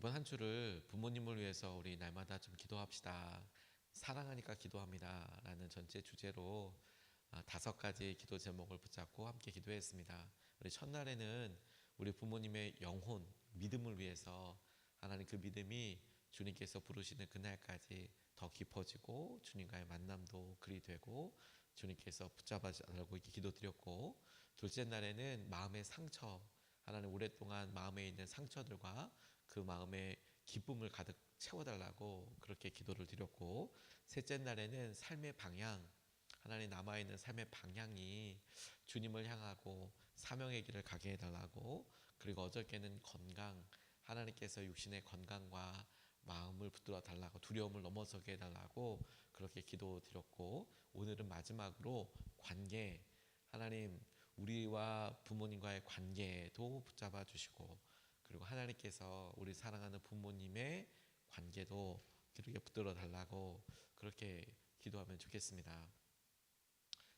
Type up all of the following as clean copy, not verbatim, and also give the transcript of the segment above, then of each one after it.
이번 한 주를 부모님을 위해서 우리 날마다 좀 기도합시다. 사랑하니까 기도합니다. 라는 전체 주제로 5가지 기도 제목을 붙잡고 함께 기도했습니다. 우리 첫날에는 우리 부모님의 영혼, 믿음을 위해서 하나님 그 믿음이 주님께서 부르시는 그날까지 더 깊어지고 주님과의 만남도 그리 되고 주님께서 붙잡아 달라고 이렇게 기도드렸고, 둘째 날에는 마음의 상처, 하나님 오랫동안 마음에 있는 상처들과 그 마음의 기쁨을 가득 채워달라고 그렇게 기도를 드렸고, 셋째 날에는 삶의 방향, 하나님 남아있는 삶의 방향이 주님을 향하고 사명의 길을 가게 해달라고, 그리고 어저께는 건강, 하나님께서 육신의 건강과 마음을 붙들어 달라고, 두려움을 넘어서게 해달라고 그렇게 기도드렸고, 오늘은 마지막으로 관계, 하나님 우리와 부모님과의 관계도 붙잡아 주시고, 그리고 하나님께서 우리 사랑하는 부모님의 관계도 그렇게 붙들어 달라고 그렇게 기도하면 좋겠습니다.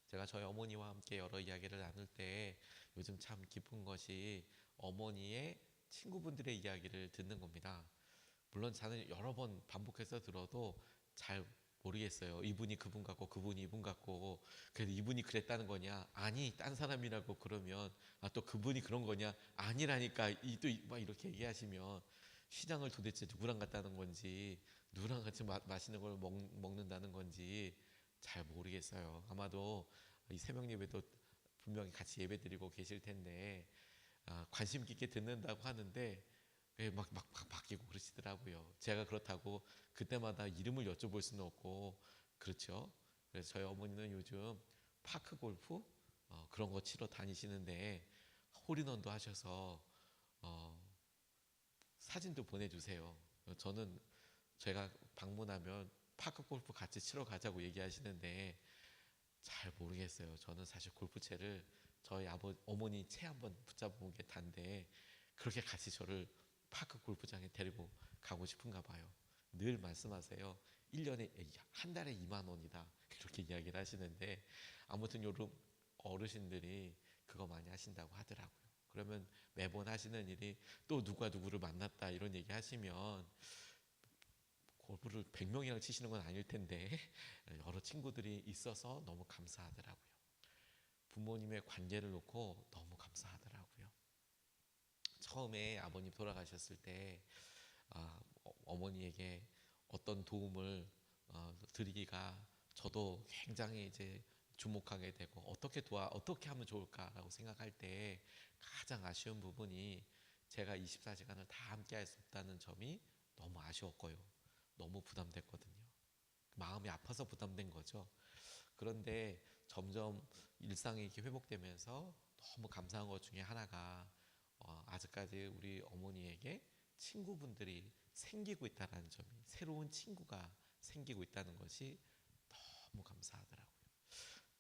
제가 저희 어머니와 함께 여러 이야기를 나눌 때 요즘 참 기쁜 것이 어머니의 친구분들의 이야기를 듣는 겁니다. 물론 저는 여러 번 반복해서 들어도 잘 모르겠어요. 이분이 그분 같고 그분이 이분 같고, 그래서 이분이 그랬다는 거냐? 아니, 딴 사람이라고. 그러면 또 그분이 그런 거냐? 아니라니까. 막 이렇게 얘기하시면 시장을 도대체 누구랑 갔다는 건지, 누구랑 같이 맛있는 걸 먹는다는 건지 잘 모르겠어요. 아마도 이 새벽 예배도 분명히 같이 예배 드리고 계실 텐데 관심 깊게 듣는다고 하는데 막 바뀌고 그러시더라고요. 제가 그렇다고 그때마다 이름을 여쭤볼 수는 없고, 그렇죠. 그래서 저희 어머니는 요즘 파크 골프 그런 거 치러 다니시는데 홀인원도 하셔서 사진도 보내주세요. 저는 제가 방문하면 파크 골프 같이 치러 가자고 얘기하시는데 잘 모르겠어요. 저는 사실 골프채를 저희 어머니 채 한번 붙잡은 게 단데 그렇게 같이 저를 파크 골프장에 데리고 가고 싶은가 봐요. 늘 말씀하세요. 1년에 한 달에 2만 원이다. 이렇게 이야기를 하시는데, 아무튼 요즘 어르신들이 그거 많이 하신다고 하더라고요. 그러면 매번 하시는 일이 또 누가 누구를 만났다 이런 얘기 하시면, 골프를 100명이랑 치시는 건 아닐 텐데 여러 친구들이 있어서 너무 감사하더라고요. 부모님의 관계를 놓고 너무 감사하더라고요. 처음에 아버님 돌아가셨을 때 어머니에게 어떤 도움을 드리기가 저도 굉장히 이제 주목하게 되고, 어떻게 하면 좋을까라고 생각할 때 가장 아쉬운 부분이 제가 24시간을 다 함께 할 수 없다는 점이 너무 아쉬웠고요. 너무 부담됐거든요. 마음이 아파서 부담된 거죠. 그런데 점점 일상이 이렇게 회복되면서 너무 감사한 것 중에 하나가 아직까지 우리 어머니에게 친구분들이 생기고 있다는 점이, 새로운 친구가 생기고 있다는 것이 너무 감사하더라고요.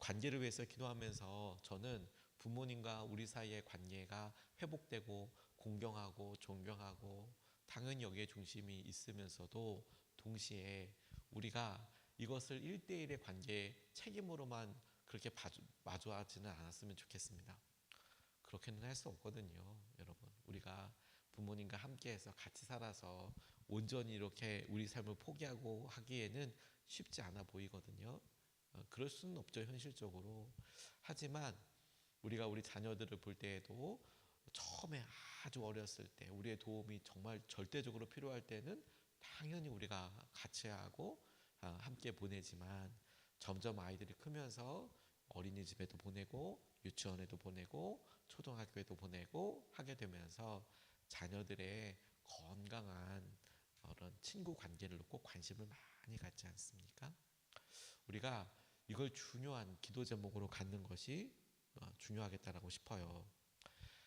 관계를 위해서 기도하면서 저는 부모님과 우리 사이의 관계가 회복되고 공경하고 존경하고 당연히 여기에 중심이 있으면서도 동시에 우리가 이것을 1대1의 관계 책임으로만 그렇게 마주하지는 않았으면 좋겠습니다. 그렇게는 할 수 없거든요, 여러분. 우리가 부모님과 함께해서 같이 살아서 온전히 이렇게 우리 삶을 포기하고 하기에는 쉽지 않아 보이거든요. 그럴 수는 없죠, 현실적으로. 하지만 우리가 우리 자녀들을 볼 때에도 처음에 아주 어렸을 때 우리의 도움이 정말 절대적으로 필요할 때는 당연히 우리가 같이 하고 함께 보내지만, 점점 아이들이 크면서 어린이집에도 보내고 유치원에도 보내고 초등학교에도 보내고 하게 되면서 자녀들의 건강한 그런 친구 관계를 놓고 관심을 많이 갖지 않습니까? 우리가 이걸 중요한 기도 제목으로 갖는 것이 중요하겠다라고 싶어요.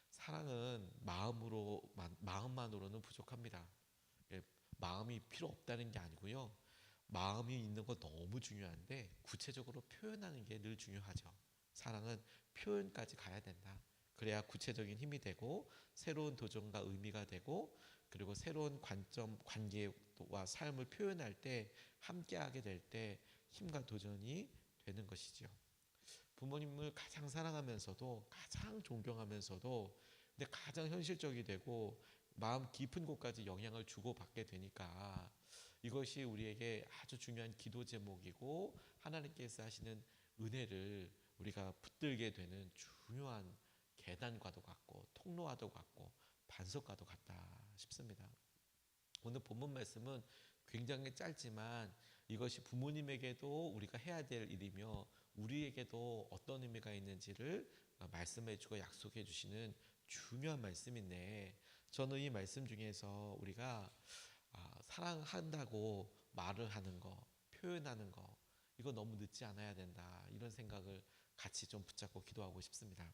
사랑은 마음만으로는 부족합니다. 마음이 필요 없다는 게 아니고요. 마음이 있는 거 너무 중요한데 구체적으로 표현하는 게 늘 중요하죠. 사랑은 표현까지 가야 된다. 그래야 구체적인 힘이 되고 새로운 도전과 의미가 되고, 그리고 새로운 관점, 관계와 삶을 표현할 때, 함께하게 될 때 힘과 도전이 되는 것이죠. 부모님을 가장 사랑하면서도 가장 존경하면서도 근데 가장 현실적이 되고 마음 깊은 곳까지 영향을 주고받게 되니까 이것이 우리에게 아주 중요한 기도 제목이고 하나님께서 하시는 은혜를 우리가 붙들게 되는 중요한 계단과도 같고 통로와도 같고 반석과도 같다 싶습니다. 오늘 본문 말씀은 굉장히 짧지만 이것이 부모님에게도 우리가 해야 될 일이며 우리에게도 어떤 의미가 있는지를 말씀해 주고 약속해 주시는 중요한 말씀인데, 저는 이 말씀 중에서 우리가 사랑한다고 말을 하는 거, 표현하는 거, 이거 너무 늦지 않아야 된다, 이런 생각을 같이 좀 붙잡고 기도하고 싶습니다.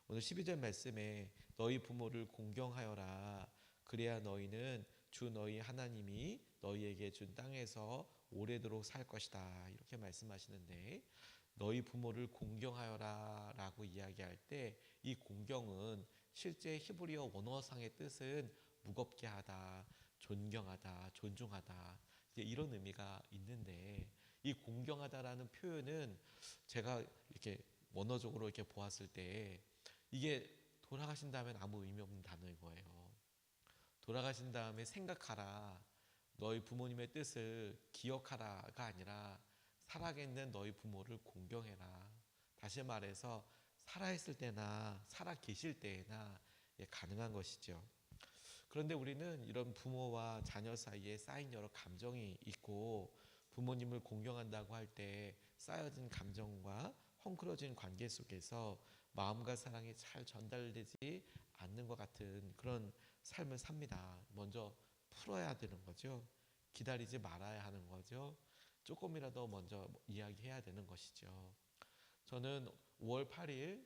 오늘 12절 말씀에 너희 부모를 공경하여라, 그래야 너희는 주 너희 하나님이 너희에게 준 땅에서 오래도록 살 것이다, 이렇게 말씀하시는데, 너희 부모를 공경하여라 라고 이야기할 때 이 공경은 실제 히브리어 원어상의 뜻은 무겁게 하다, 존경하다, 존중하다, 이제 이런 의미가 있는데, 이 공경하다라는 표현은 제가 이렇게 원어적으로 이렇게 보았을 때 이게 돌아가신 다음엔 아무 의미 없는 단어인 거예요. 돌아가신 다음에 생각하라, 너희 부모님의 뜻을 기억하라가 아니라 살아계는 너희 부모를 공경해라. 다시 말해서 살아있을 때나 살아 계실 때나 가능한 것이죠. 그런데 우리는 이런 부모와 자녀 사이에 쌓인 여러 감정이 있고, 부모님을 공경한다고 할 때 쌓여진 감정과 헝클어진 관계 속에서 마음과 사랑이 잘 전달되지 않는 것 같은 그런 삶을 삽니다. 먼저 풀어야 되는 거죠. 기다리지 말아야 하는 거죠. 조금이라도 먼저 이야기해야 되는 것이죠. 저는 5월 8일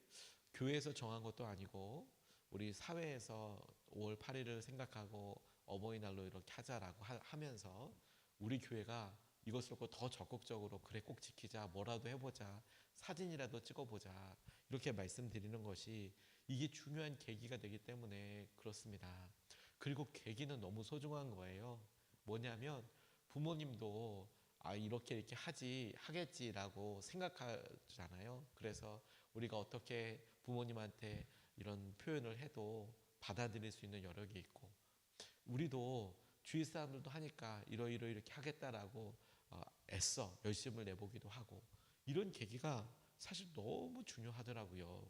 교회에서 정한 것도 아니고 우리 사회에서 5월 8일을 생각하고 어버이날로 이렇게 하자라고 하면서 우리 교회가 이것을 놓고 더 적극적으로 그래 꼭 지키자, 뭐라도 해보자, 사진이라도 찍어보자, 이렇게 말씀드리는 것이 이게 중요한 계기가 되기 때문에 그렇습니다. 그리고 계기는 너무 소중한 거예요. 뭐냐면 부모님도 이렇게 하겠지라고 생각하잖아요. 그래서 우리가 어떻게 부모님한테 이런 표현을 해도 받아들일 수 있는 여력이 있고, 우리도 주위 사람들도 하니까 이렇게 하겠다라고 애써 열심을 내보기도 하고, 이런 계기가 사실 너무 중요하더라고요.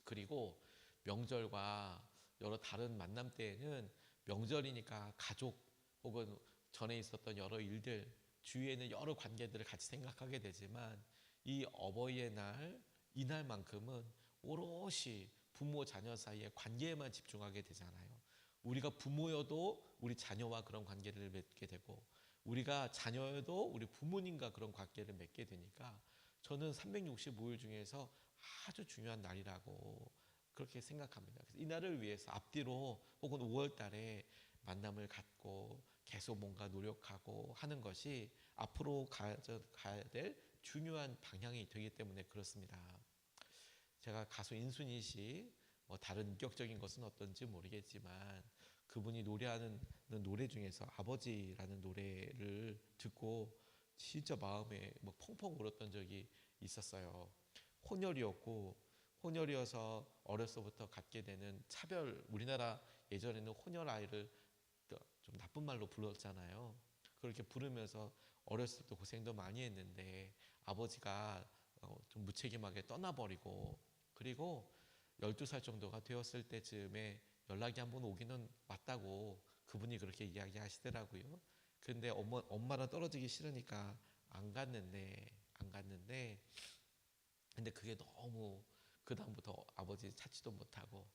그리고 명절과 여러 다른 만남 때에는 명절이니까 가족 혹은 전에 있었던 여러 일들, 주위에 있는 여러 관계들을 같이 생각하게 되지만 이 어버이의 날, 이날만큼은 오롯이 부모 자녀 사이의 관계에만 집중하게 되잖아요. 우리가 부모여도 우리 자녀와 그런 관계를 맺게 되고, 우리가 자녀여도 우리 부모님과 그런 관계를 맺게 되니까 저는 365일 중에서 아주 중요한 날이라고 그렇게 생각합니다. 그래서 이 날을 위해서 앞뒤로 혹은 5월 달에 만남을 갖고 계속 뭔가 노력하고 하는 것이 앞으로 가야 될 중요한 방향이 되기 때문에 그렇습니다. 제가 가수 인순이 씨, 다른 인격적인 것은 어떤지 모르겠지만 그분이 노래하는 노래 중에서 아버지라는 노래를 듣고 진짜 마음에 펑펑 울었던 적이 있었어요. 혼혈이었고, 혼혈이어서 어려서부터 갖게 되는 차별, 우리나라 예전에는 혼혈 아이를 좀 나쁜 말로 불렀잖아요. 그렇게 부르면서 어렸을 때부터 고생도 많이 했는데 아버지가 좀 무책임하게 떠나버리고, 그리고 12살 정도가 되었을 때쯤에 연락이 한번 오기는 왔다고 그분이 그렇게 이야기하시더라고요. 근데 엄마랑 떨어지기 싫으니까 안 갔는데 근데 그게 너무 그 다음부터 아버지 찾지도 못하고,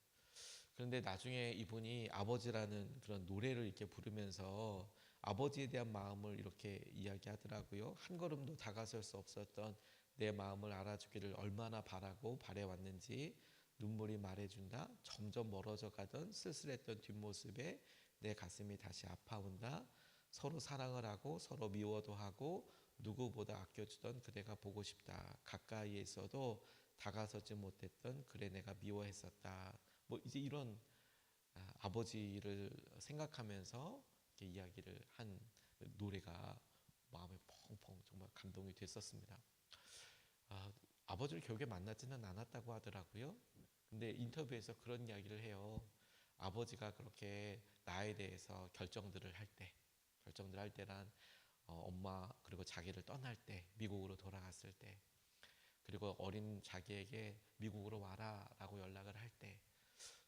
그런데 나중에 이분이 아버지라는 그런 노래를 이렇게 부르면서 아버지에 대한 마음을 이렇게 이야기하더라고요. 한 걸음도 다가설 수 없었던 내 마음을 알아주기를 얼마나 바라고 바래왔는지 눈물이 말해준다. 점점 멀어져 가던 쓸쓸했던 뒷모습에 내 가슴이 다시 아파온다. 서로 사랑을 하고 서로 미워도 하고 누구보다 아껴주던 그대가 보고 싶다. 가까이에 있어도 다가서지 못했던 그래 내가 미워했었다. 이제 이런 아버지를 생각하면서 이렇게 이야기를 한 노래가 마음에 펑펑 정말 감동이 됐었습니다. 아버지를 결국에 만나지는 않았다고 하더라고요. 근데 인터뷰에서 그런 이야기를 해요. 아버지가 그렇게 나에 대해서 결정들을 할 때란 엄마 그리고 자기를 떠날 때, 미국으로 돌아갔을 때, 그리고 어린 자기에게 미국으로 와라라고 연락을 할 때,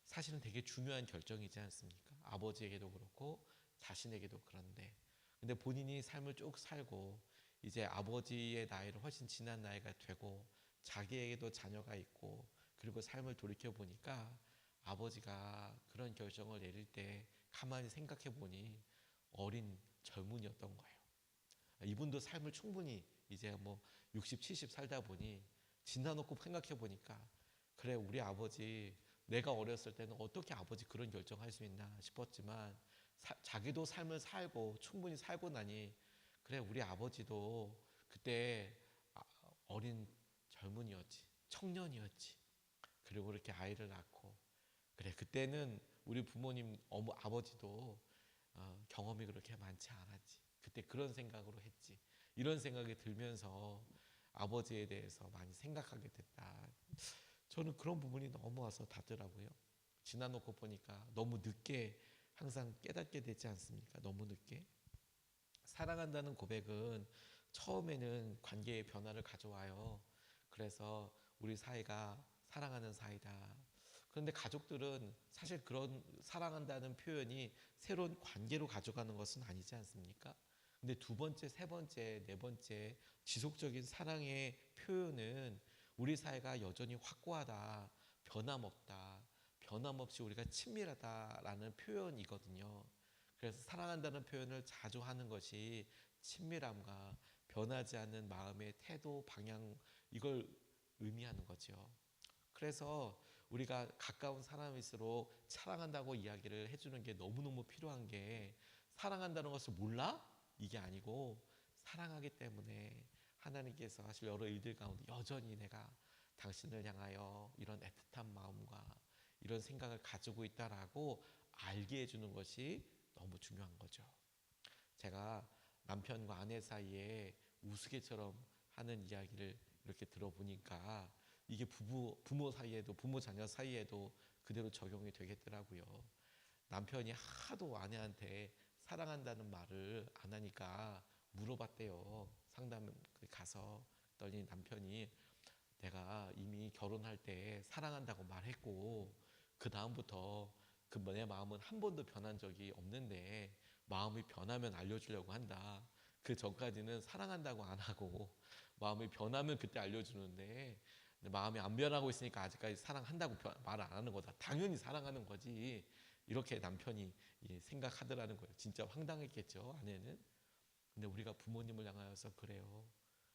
사실은 되게 중요한 결정이지 않습니까? 아버지에게도 그렇고 자신에게도 그런데, 근데 본인이 삶을 쭉 살고 이제 아버지의 나이를 훨씬 지난 나이가 되고 자기에게도 자녀가 있고 그리고 삶을 돌이켜 보니까 아버지가 그런 결정을 내릴 때 가만히 생각해 보니 어린 젊은이였던 거예요. 이분도 삶을 충분히 이제 뭐 60, 70 살다 보니 지나놓고 생각해 보니까, 그래 우리 아버지, 내가 어렸을 때는 어떻게 아버지 그런 결정할 수 있나 싶었지만 자기도 삶을 살고 충분히 살고 나니, 그래 우리 아버지도 그때 어린 젊은이였지, 청년이었지. 그리고 이렇게 아이를 낳고, 그래 그때는 우리 부모님 아버지도 경험이 그렇게 많지 않았지. 그때 그런 생각으로 했지. 이런 생각이 들면서 아버지에 대해서 많이 생각하게 됐다. 저는 그런 부분이 너무 와서 닿더라고요. 지나놓고 보니까 너무 늦게 항상 깨닫게 되지 않습니까? 너무 늦게. 사랑한다는 고백은 처음에는 관계의 변화를 가져와요. 그래서 우리 사이가 사랑하는 사이다. 그런데 가족들은 사실 그런 사랑한다는 표현이 새로운 관계로 가져가는 것은 아니지 않습니까? 근데 두 번째, 세 번째, 네 번째 지속적인 사랑의 표현은 우리 사이가 여전히 확고하다, 변함없다, 변함없이 우리가 친밀하다라는 표현이거든요. 그래서 사랑한다는 표현을 자주 하는 것이 친밀함과 변하지 않는 마음의 태도, 방향, 이걸 의미하는 거죠. 그래서 우리가 가까운 사람일수록 사랑한다고 이야기를 해주는 게 너무너무 필요한 게, 사랑한다는 것을 몰라? 이게 아니고 사랑하기 때문에 하나님께서 하실 여러 일들 가운데 여전히 내가 당신을 향하여 이런 애틋한 마음과 이런 생각을 가지고 있다라고 알게 해주는 것이 너무 중요한 거죠. 제가 남편과 아내 사이에 우스개처럼 하는 이야기를 이렇게 들어보니까 이게 부모 사이에도, 부모 자녀 사이에도 그대로 적용이 되겠더라고요. 남편이 하도 아내한테 사랑한다는 말을 안 하니까 물어봤대요. 상담 가서. 그랬더니 남편이, 내가 이미 결혼할 때 사랑한다고 말했고 그 다음부터 내 마음은 한 번도 변한 적이 없는데 마음이 변하면 알려주려고 한다. 그 전까지는 사랑한다고 안 하고 마음이 변하면 그때 알려주는데, 마음이 안 변하고 있으니까 아직까지 사랑한다고 말 안 하는 거다. 당연히 사랑하는 거지. 이렇게 남편이 생각하더라는 거예요. 진짜 황당했겠죠, 아내는. 근데 우리가 부모님을 향하여서 그래요.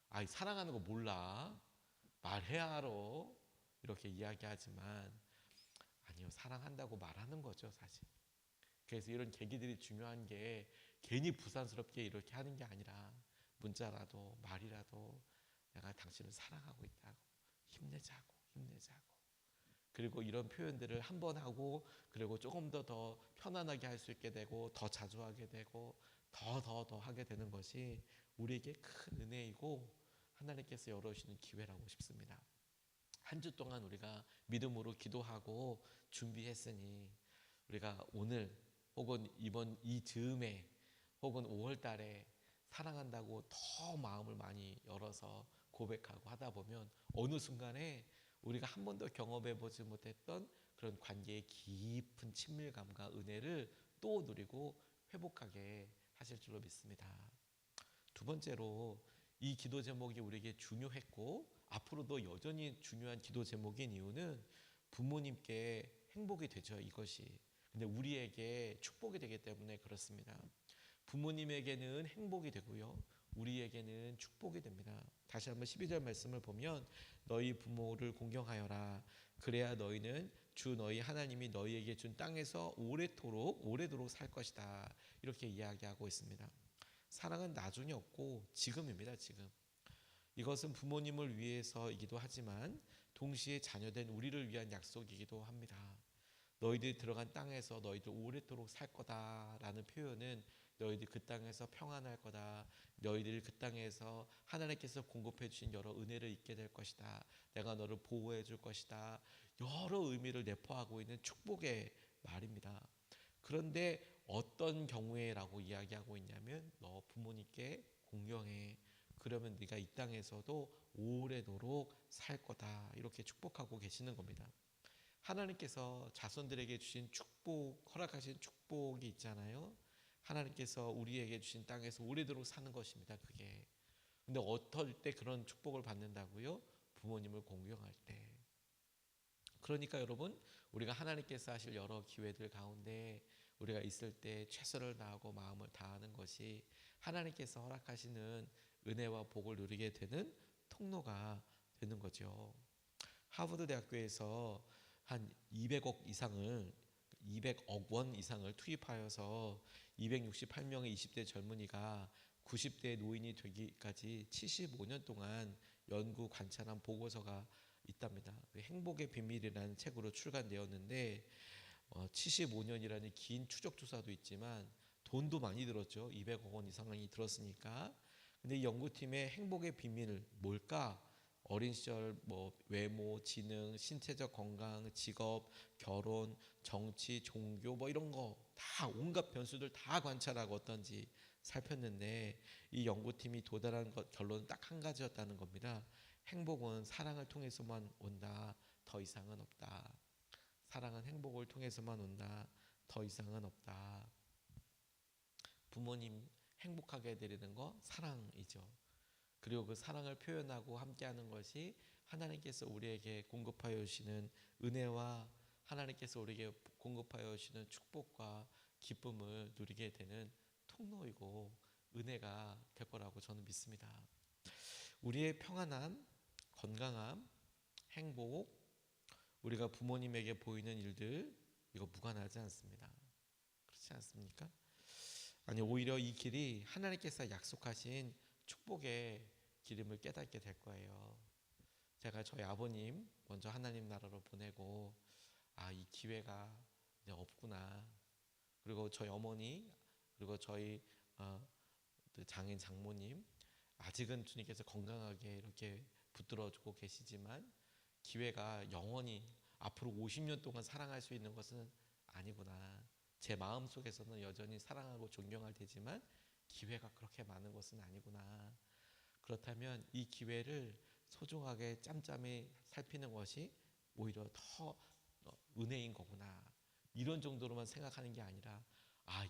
아이, 사랑하는 거 몰라? 말해야 알아. 이렇게 이야기하지만 아니요, 사랑한다고 말하는 거죠, 사실. 그래서 이런 계기들이 중요한 게, 괜히 부산스럽게 이렇게 하는 게 아니라 문자라도 말이라도 내가 당신을 사랑하고 있다고, 힘내자고, 힘내자고. 그리고 이런 표현들을 한 번 하고 그리고 조금 더 편안하게 할 수 있게 되고 더 자주 하게 되고 더 하게 되는 것이 우리에게 큰 은혜이고 하나님께서 열어주시는 기회라고 싶습니다. 한 주 동안 우리가 믿음으로 기도하고 준비했으니, 우리가 오늘 혹은 이번 이 즈음에 혹은 5월 달에 사랑한다고 더 마음을 많이 열어서 고백하고 하다 보면 어느 순간에 우리가 한 번도 경험해 보지 못했던 그런 관계의 깊은 친밀감과 은혜를 또 누리고 회복하게 하실 줄로 믿습니다. 두 번째로, 이 기도 제목이 우리에게 중요했고 앞으로도 여전히 중요한 기도 제목인 이유는 부모님께 행복이 되죠, 이것이. 근데 우리에게 축복이 되기 때문에 그렇습니다. 부모님에게는 행복이 되고요, 우리에게는 축복이 됩니다. 다시 한번 12절 말씀을 보면, 너희 부모를 공경하여라. 그래야 너희는 주 너희 하나님이 너희에게 준 땅에서 오래도록 살 것이다. 이렇게 이야기하고 있습니다. 사랑은 나중에 없고 지금입니다. 지금. 이것은 부모님을 위해서이기도 하지만 동시에 자녀된 우리를 위한 약속이기도 합니다. 너희들이 들어간 땅에서 너희들 오래도록 살 거다라는 표현은 너희들이 그 땅에서 평안할 거다, 너희들이 그 땅에서 하나님께서 공급해 주신 여러 은혜를 잊게 될 것이다, 내가 너를 보호해 줄 것이다, 여러 의미를 내포하고 있는 축복의 말입니다. 그런데 어떤 경우에라고 이야기하고 있냐면 너 부모님께 공경해. 그러면 네가 이 땅에서도 오래도록 살 거다. 이렇게 축복하고 계시는 겁니다. 하나님께서 자손들에게 주신 축복, 허락하신 축복이 있잖아요. 하나님께서 우리에게 주신 땅에서 오래도록 사는 것입니다. 그게. 근데 어떨 때 그런 축복을 받는다고요? 부모님을 공경할 때. 그러니까 여러분, 우리가 하나님께서 하실 여러 기회들 가운데 우리가 있을 때 최선을 다하고 마음을 다하는 것이 하나님께서 허락하시는 은혜와 복을 누리게 되는 통로가 되는 거죠. 하버드 대학교에서 한 200억 원 이상을 투입하여서 268명의 20대 젊은이가 90대 노인이 되기까지 75년 동안 연구 관찰한 보고서가 있답니다. 행복의 비밀이라는 책으로 출간되었는데 75년이라는 긴 추적 조사도 있지만 돈도 많이 들었죠. 200억 원 이상이 들었으니까. 근데 이 연구팀의 행복의 비밀은 뭘까? 어린 시절 외모, 지능, 신체적 건강, 직업, 결혼, 정치, 종교 이런 거 다 온갖 변수들 다 관찰하고 어떤지 살폈는데 이 연구팀이 도달한 결론은 딱 한 가지였다는 겁니다. 행복은 사랑을 통해서만 온다. 더 이상은 없다. 사랑은 행복을 통해서만 온다. 더 이상은 없다. 부모님 행복하게 해드리는 거 사랑이죠. 그리고 그 사랑을 표현하고 함께하는 것이 하나님께서 우리에게 공급하여 주시는 은혜와 하나님께서 우리에게 공급하여 주시는 축복과 기쁨을 누리게 되는 통로이고 은혜가 될 거라고 저는 믿습니다. 우리의 평안함, 건강함, 행복, 우리가 부모님에게 보이는 일들 이거 무관하지 않습니다. 그렇지 않습니까? 아니 오히려 이 길이 하나님께서 약속하신 축복의 기름을 깨닫게 될 거예요. 제가 저희 아버님 먼저 하나님 나라로 보내고 이 기회가 이제 없구나. 그리고 저희 어머니 그리고 저희 장인 장모님 아직은 주님께서 건강하게 이렇게 붙들어주고 계시지만 기회가 영원히 앞으로 50년 동안 사랑할 수 있는 것은 아니구나. 제 마음속에서는 여전히 사랑하고 존경할 테지만 기회가 그렇게 많은 것은 아니구나. 그렇다면 이 기회를 소중하게 짬짬이 살피는 것이 오히려 더 은혜인 거구나. 이런 정도로만 생각하는 게 아니라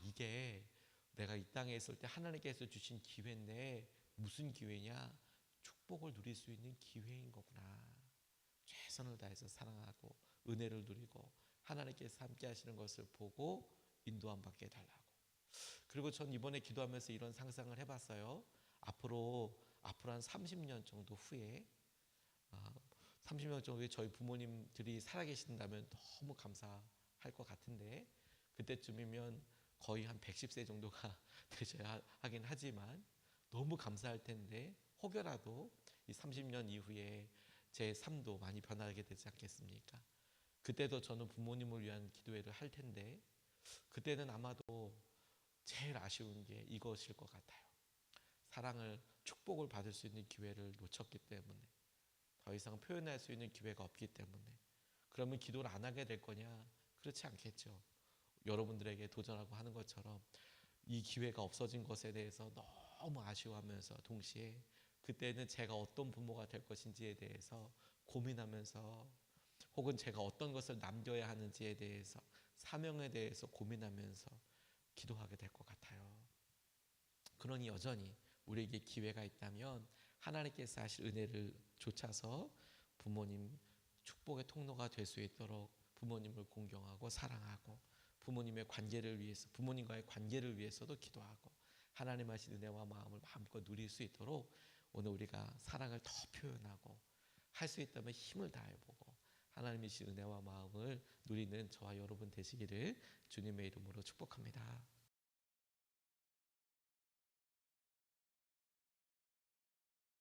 이게 내가 이 땅에 있을 때 하나님께서 주신 기회인데 무슨 기회냐? 축복을 누릴 수 있는 기회인 거구나. 최선을 다해서 사랑하고 은혜를 누리고 하나님께서 함께 하시는 것을 보고 인도함 받게 해달라고. 그리고 전 이번에 기도하면서 이런 상상을 해봤어요. 앞으로 한 30년 정도 후에 30년 정도 후에 저희 부모님들이 살아계신다면 너무 감사할 것 같은데 그때쯤이면 거의 한 110세 정도가 되셔야 하긴 하지만 너무 감사할 텐데 혹여라도 이 30년 이후에 제 삶도 많이 변하게 되지 않겠습니까? 그때도 저는 부모님을 위한 기도회를 할 텐데 그때는 아마도 제일 아쉬운 게 이것일 것 같아요. 사랑을 축복을 받을 수 있는 기회를 놓쳤기 때문에 더 이상 표현할 수 있는 기회가 없기 때문에 그러면 기도를 안 하게 될 거냐? 그렇지 않겠죠. 여러분들에게 도전하고 하는 것처럼 이 기회가 없어진 것에 대해서 너무 아쉬워하면서 동시에 그때는 제가 어떤 부모가 될 것인지에 대해서 고민하면서 혹은 제가 어떤 것을 남겨야 하는지에 대해서 사명에 대해서 고민하면서 기도하게 될 것 같아요. 그러니 여전히 우리에게 기회가 있다면 하나님께서 하실 은혜를 좇아서 부모님 축복의 통로가 될 수 있도록 부모님을 공경하고 사랑하고 부모님의 관계를 위해서 부모님과의 관계를 위해서도 기도하고 하나님 하신 은혜와 마음을 마음껏 누릴 수 있도록 오늘 우리가 사랑을 더 표현하고 할 수 있다면 힘을 다해보고 하나님의 은혜와 마음을 누리는 저와 여러분 되시기를 주님의 이름으로 축복합니다.